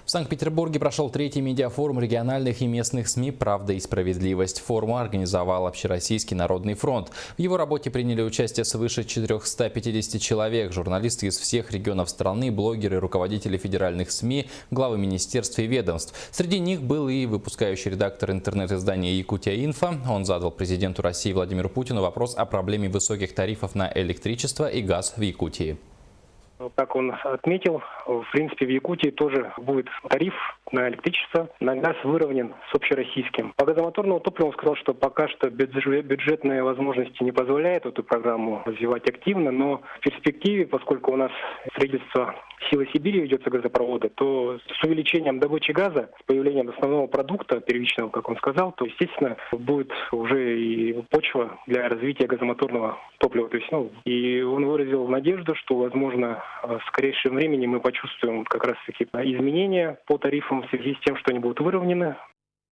В Санкт-Петербурге прошел третий медиафорум региональных и местных СМИ «Правда и справедливость». Форум организовал Общероссийский народный фронт. В его работе приняли участие свыше 450 человек. Журналисты из всех регионов страны, блогеры, руководители федеральных СМИ, главы министерств и ведомств. Среди них был и выпускающий редактор интернет-издания «Якутия-Инфо». Он задал президенту России Владимиру Путину вопрос о проблеме высоких тарифов на электричество и газ в Якутии. Как он отметил, в принципе, в Якутии тоже будет тариф на электричество, на газ выровнен с общероссийским. По газомоторному топливу он сказал, что пока что бюджетные возможности не позволяют эту программу развивать активно, но в перспективе, поскольку у нас строительство «Силы Сибири» ведется газопровода, то с увеличением добычи газа, с появлением основного продукта, первичного, как он сказал, то, естественно, будет уже и почва для развития газомоторного топлива. То есть, и он выразил надежду, что, возможно, в скорейшем времени мы почувствуем как раз-таки изменения по тарифам в связи с тем, что они будут выровнены